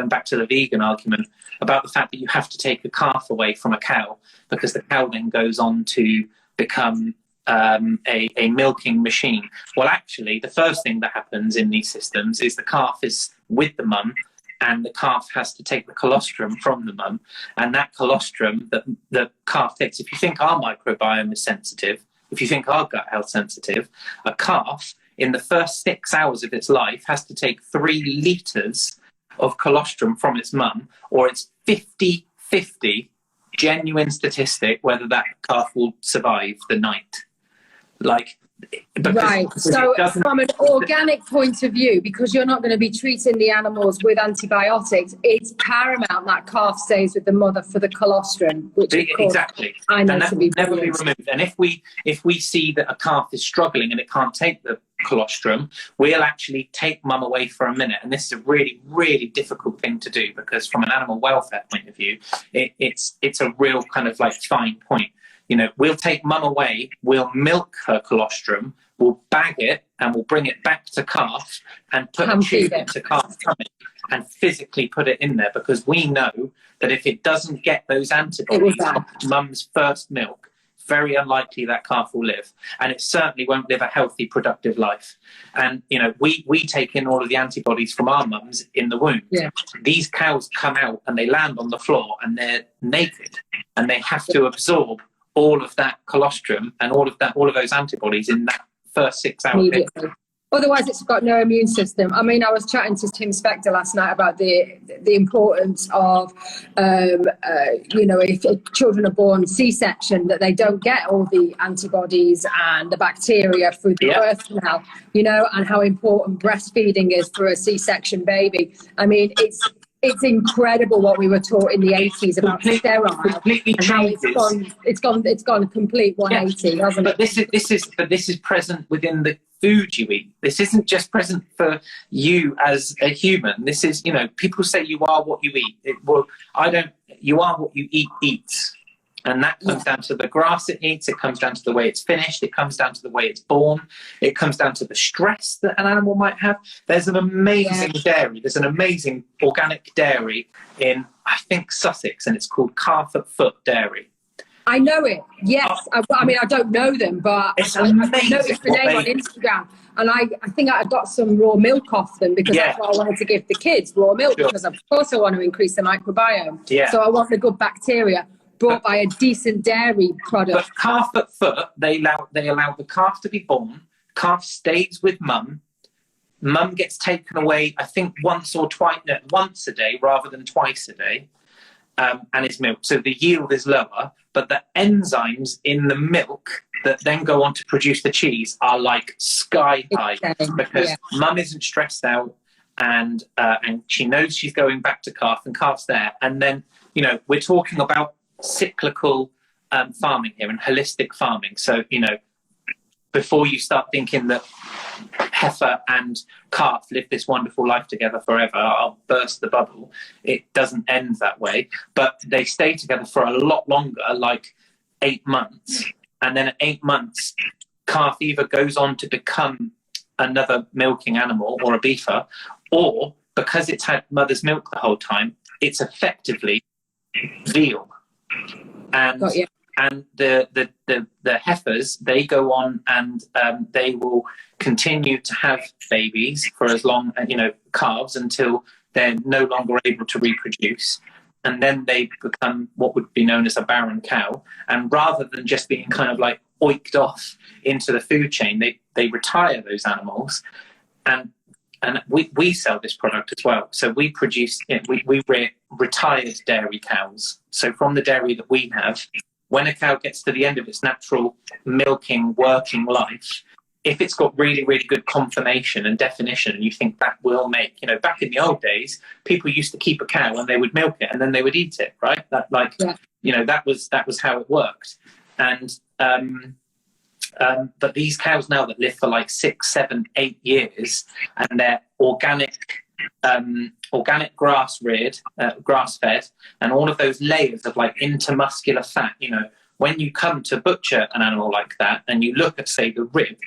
back to the vegan argument about the fact that you have to take a calf away from a cow, because the cow then goes on to become a milking machine. Well, actually, the first thing that happens in these systems is the calf is with the mum, and the calf has to take the colostrum from the mum, and that colostrum that the calf takes. If you think our microbiome is sensitive, if you think our gut health sensitive, a calf in the first 6 hours of its life has to take 3 litres of colostrum from its mum, or it's 50-50 genuine statistic whether that calf will survive the night. So from an organic point of view, because you're not going to be treating the animals with antibiotics, it's paramount that calf stays with the mother for the colostrum, which exactly, I know and that never be removed. And if we see that a calf is struggling and it can't take the colostrum, we'll actually take mum away for a minute. And this is a really, really difficult thing to do, because from an animal welfare point of view, it's a real kind of fine point. We'll take mum away, we'll milk her colostrum, we'll bag it, and we'll bring it back to calf and put a tube into calf's tummy and physically put it in there, because we know that if it doesn't get those antibodies from mum's first milk, very unlikely that calf will live, and it certainly won't live a healthy, productive life. And we take in all of the antibodies from our mums in the womb. These cows come out and they land on the floor and they're naked, and they have to absorb all of that colostrum and all of those antibodies in that first 6 hours. Otherwise, it's got no immune system. I mean, I was chatting to Tim Spector last night about the importance of, if children are born C-section, that they don't get all the antibodies and the bacteria through the birth canal, and how important breastfeeding is for a C-section baby. I mean, it's incredible what we were taught in the 80s about sterile, completely and how it's gone a complete 180, hasn't it? But this is present within the food you eat. This isn't just present for you as a human. This is, people say you are what you eat. You are what you eats. And that comes down to the grass it eats, it comes down to the way it's finished, it comes down to the way it's born, it comes down to the stress that an animal might have. There's an amazing dairy, there's an amazing organic dairy in, I think, Sussex, and it's called Calf at Foot Dairy. I know it. Yes. I mean, I don't know them, but I noticed the name on Instagram. And I think I got some raw milk off them because that's what I wanted to give the kids, raw milk, because of course I want to increase the microbiome. Yeah. So I want the good bacteria brought by a decent dairy product. But calf at foot, they allow the calf to be born. Calf stays with mum. Mum gets taken away, I think once a day rather than twice a day. And it's milk. So the yield is lower, but the enzymes in the milk that then go on to produce the cheese are like sky high because mum isn't stressed out and she knows she's going back to calf and calf's there. And then, you know, we're talking about cyclical farming here and holistic farming. So, you know, before you start thinking that heifer and calf live this wonderful life together forever, I'll burst the bubble. It doesn't end that way, but they stay together for a lot longer, like 8 months. And then at 8 months, calf either goes on to become another milking animal or a beefer, or because it's had mother's milk the whole time, it's effectively veal. And and the heifers, they go on and they will continue to have babies for as long, you know, calves until they're no longer able to reproduce. And then they become what would be known as a barren cow. And rather than just being kind of like oiked off into the food chain, they retire those animals. And we sell this product as well. So we produce, we retired dairy cows. So from the dairy that we have, when a cow gets to the end of its natural milking, working life, if it's got really, really good conformation and definition, and you think that will make, you know, back in the old days, people used to keep a cow and they would milk it and then they would eat it, right? That, like, you know, that was how it worked. And but these cows now that live for like 6, 7, 8 years, and they're organic grass reared, grass fed, and all of those layers of like intermuscular fat. You know, when you come to butcher an animal like that and you look at, say, the rib,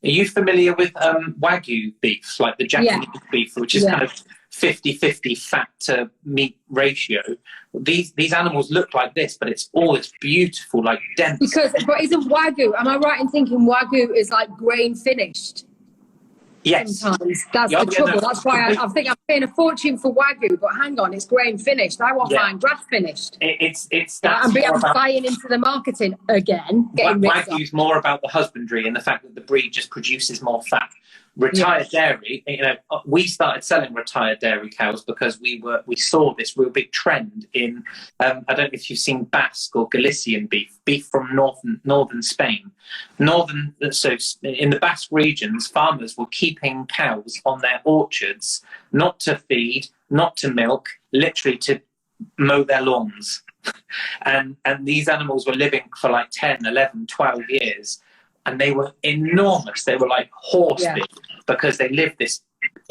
are you familiar with Wagyu beef, like the Japanese beef, which is kind of 50-50 fat to meat ratio? These animals look like this, but it's all this beautiful, like dense. But isn't Wagyu, am I right in thinking Wagyu is like grain finished? Yes. Sometimes that's the trouble. That's why I think I'm paying a fortune for Wagyu, but hang on, it's grain finished. I want mine grass finished. I'm buying into the marketing again. Wagyu's more about the husbandry and the fact that the breed just produces more fat. Retired dairy, you know, we started selling retired dairy cows because we saw this real big trend in I don't know if you've seen Basque or Galician beef from northern Spain. So in the Basque regions, farmers were keeping cows on their orchards, not to feed, not to milk, literally to mow their lawns. and these animals were living for like 10, 11, 12 years. And they were enormous. They were like horse big because they lived this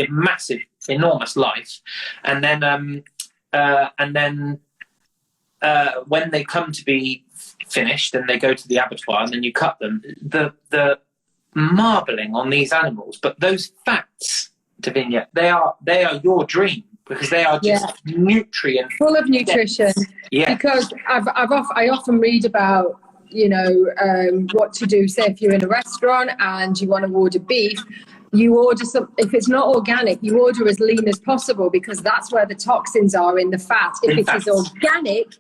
massive, enormous life. And then when they come to be finished and they go to the abattoir and then you cut them, the marbling on these animals, but those fats, Davinia, they are your dream because they are just nutrient full of nutrition. Yeah, because I often read about, you know, what to do. Say if you're in a restaurant and you want to order beef, you order if it's not organic, you order as lean as possible because that's where the toxins are in the fat. If it is organic,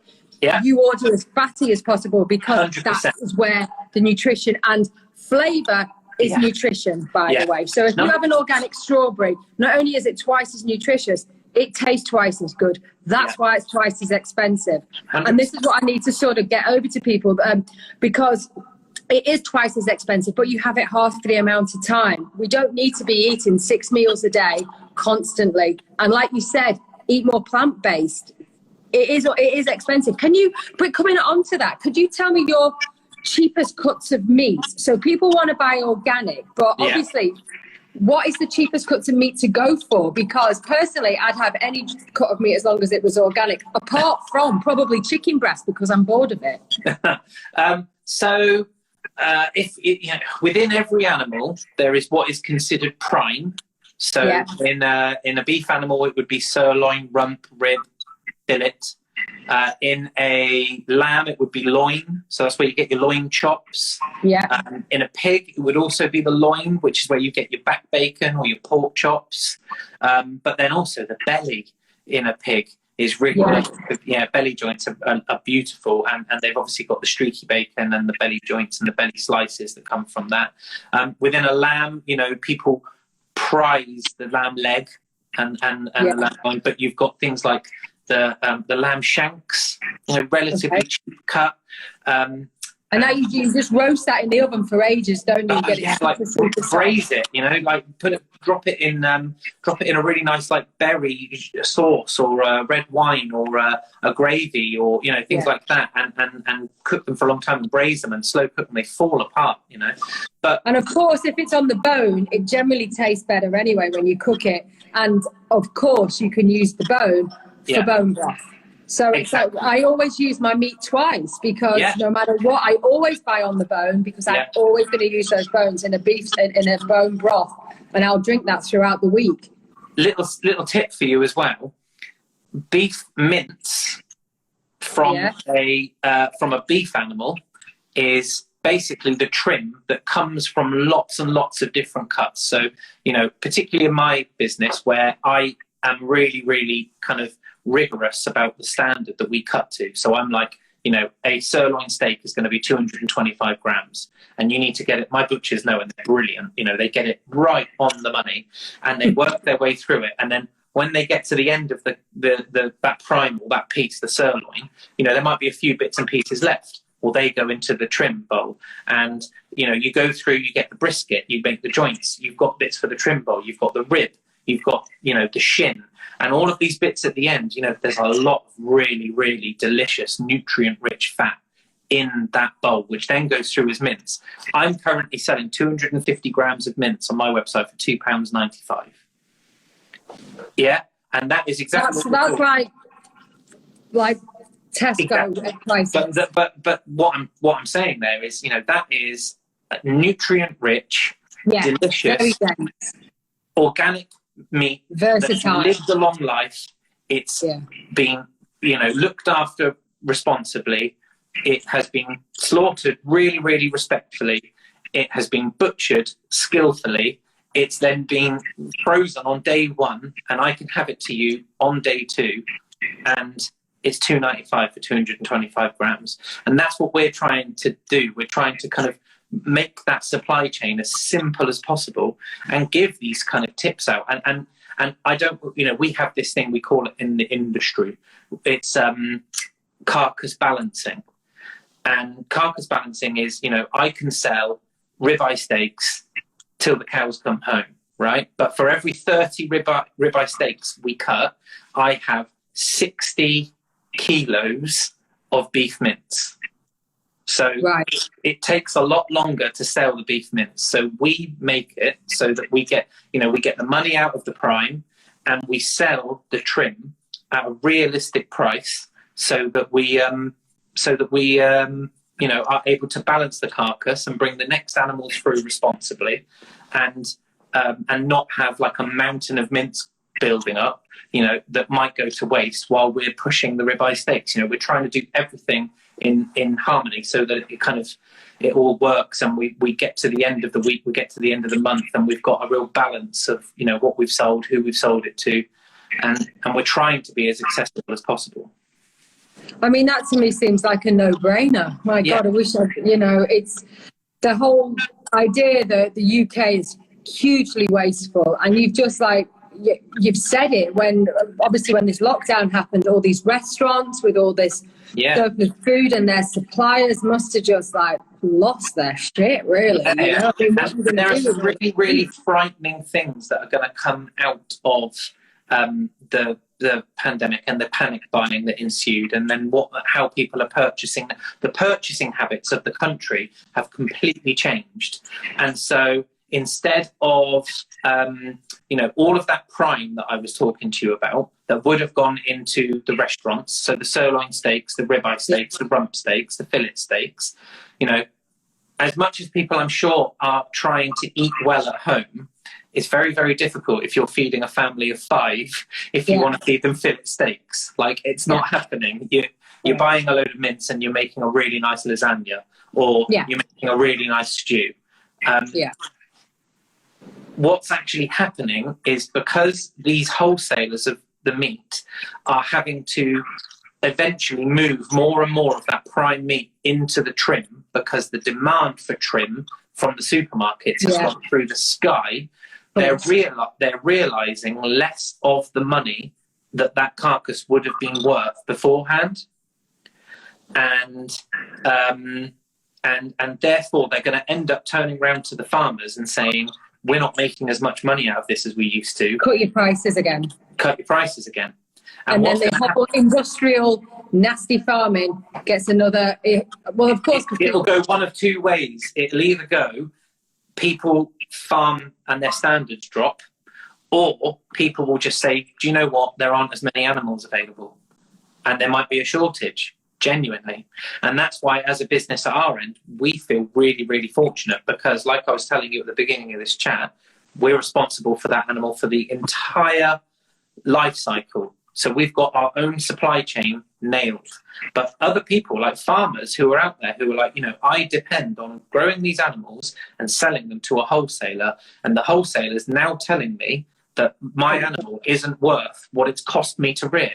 you order as fatty as possible because 100%. That is where the nutrition and flavour is nutrition, by the way. So if you have an organic strawberry, not only is it twice as nutritious, it tastes twice as good. That's why it's twice as expensive. 100%. And this is what I need to sort of get over to people because it is twice as expensive, but you have it half the amount of time. We don't need to be eating 6 meals a day constantly. And like you said, eat more plant-based. It is expensive. But coming on to that, could you tell me your cheapest cuts of meat? So people want to buy organic, but obviously... what is the cheapest cuts of meat to go for? Because personally, I'd have any cut of meat as long as it was organic, apart from probably chicken breast because I'm bored of it. Within every animal, there is what is considered prime. So in a beef animal, it would be sirloin, rump, rib, fillet. In a lamb, it would be loin. So that's where you get your loin chops. Yeah. In a pig, it would also be the loin, which is where you get your back bacon or your pork chops. But then also the belly in a pig is really nice. Yeah, belly joints are beautiful, and they've obviously got the streaky bacon and the belly joints and the belly slices that come from that. Within a lamb, you know, people prize the lamb leg and the lamb loin, but you've got things like the lamb shanks, you know, relatively cheap cut. And now you just roast that in the oven for ages, don't you? Get it like braise it, you know, like drop it in a really nice like berry sauce or red wine or a gravy or, you know, things like that, and cook them for a long time and braise them and slow cook them. They fall apart, you know. And of course, if it's on the bone, it generally tastes better anyway when you cook it. And of course, you can use the bone for bone broth. So it's like I always use my meat twice, because no matter what, I always buy on the bone, because I'm always going to use those bones in a bone broth, and I'll drink that throughout the week. Little tip for you as well: beef mince from a beef animal is basically the trim that comes from lots and lots of different cuts. So, you know, particularly in my business where I am really, really kind of rigorous about the standard that we cut to. So I'm like, you know, a sirloin steak is going to be 225 grams, and you need to get it. My butchers know, and they're brilliant. You know, they get it right on the money, and they work their way through it. And then when they get to the end of that primal, that piece, the sirloin, you know, there might be a few bits and pieces left. Or they go into the trim bowl, and you know, you go through, you get the brisket, you make the joints, you've got bits for the trim bowl, you've got the rib, you've got, you know, the shin, and all of these bits at the end. You know, there's a lot of really, really delicious, nutrient-rich fat in that bowl, which then goes through as mince. I'm currently selling 250 grams of mince on my website for £2.95. Yeah, and that is exactly that's like Tesco prices. But what I'm saying there is, you know, that is nutrient rich, delicious, organic meat, versatile, that's lived a long life. It's been, you know, looked after responsibly. It has been slaughtered really, really respectfully. It has been butchered skillfully. It's then been frozen on day one, and I can have it to you on day two, and it's $2.95 for 225 grams. And that's what we're trying to do. We're trying to kind of make that supply chain as simple as possible and give these kind of tips out. And I don't, you know, we have this thing, we call it in the industry, it's carcass balancing. And carcass balancing is, you know, I can sell ribeye steaks till the cows come home, right? But for every 30 ribeye steaks we cut, I have 60 kilos of beef mince. So it takes a lot longer to sell the beef mince. So we make it so that we get, you know, we get the money out of the prime, and we sell the trim at a realistic price, so that we you know, are able to balance the carcass and bring the next animals through responsibly, and not have like a mountain of mince building up, you know, that might go to waste while we're pushing the ribeye steaks. You know, we're trying to do everything in harmony so that it all works, and we get to the end of the week, we get to the end of the month, and we've got a real balance of, you know, what we've sold, who we've sold it to, and we're trying to be as accessible as possible. I mean, that to me seems like a no-brainer. My God, I wish you know, it's the whole idea that the UK is hugely wasteful, and you've just like, you've said it, when obviously when this lockdown happened, all these restaurants with all this surplus food, and their suppliers must have just like lost their shit, really. You know? I mean, there are some really, really frightening things that are going to come out of the pandemic and the panic buying that ensued, and then how people are purchasing. The purchasing habits of the country have completely changed, and so instead of you know, all of that prime that I was talking to you about that would have gone into the restaurants, so the sirloin steaks, the ribeye steaks, the rump steaks, the fillet steaks, you know, as much as people I'm sure are trying to eat well at home, It's very, very difficult if you're feeding a family of 5, if you want to feed them fillet steaks. Like, it's not happening. You're buying a load of mince and you're making a really nice lasagna, or you're making a really nice stew. What's actually happening is, because these wholesalers of the meat are having to eventually move more and more of that prime meat into the trim, because the demand for trim from the supermarkets has gone through the sky. They're realizing less of the money that carcass would have been worth beforehand, and therefore they're going to end up turning around to the farmers and saying, we're not making as much money out of this as we used to. Cut your prices again. Cut your prices again. And then the whole industrial nasty farming gets another, well, of course. It'll go one of 2 ways. It'll either go, people farm and their standards drop, or people will just say, do you know what, there aren't as many animals available, and there might be a shortage, genuinely. And that's why, as a business at our end, we feel really, really fortunate, because like I was telling you at the beginning of this chat, we're responsible for that animal for the entire life cycle. So we've got our own supply chain nailed. But other people, like farmers who are out there, who are like, you know, I depend on growing these animals and selling them to a wholesaler, and the wholesaler's now telling me that my animal isn't worth what it's cost me to rear.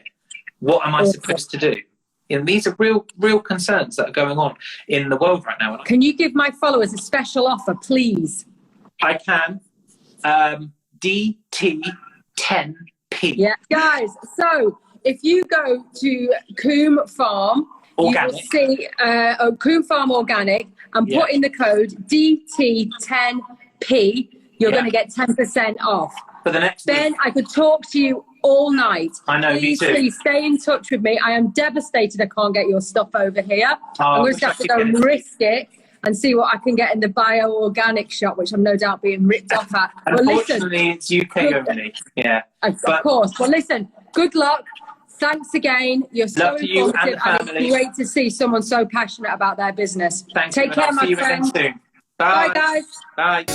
What am I supposed to do? And these are real concerns that are going on in the world right now. Can you give my followers a special offer, please? I can. DT10P. Yeah, guys. So if you go to Coombe Farm, Organic. you will see Coombe Farm Organic, and put in the code DT10P. You're going to get 10% off. For the next Ben, week. I could talk to you all night. I know, me too. Please stay in touch with me. I am devastated I can't get your stuff over here. I'm going to have to go and risk it and see what I can get in the bio-organic shop, which I'm no doubt being ripped off at. Unfortunately, it's UK only. Yeah. Of course. Well, listen, good luck. Thanks again. You're so informative, and it's great to see someone so passionate about their business. Thanks. Take care, my friend. Soon. Bye, guys. Bye.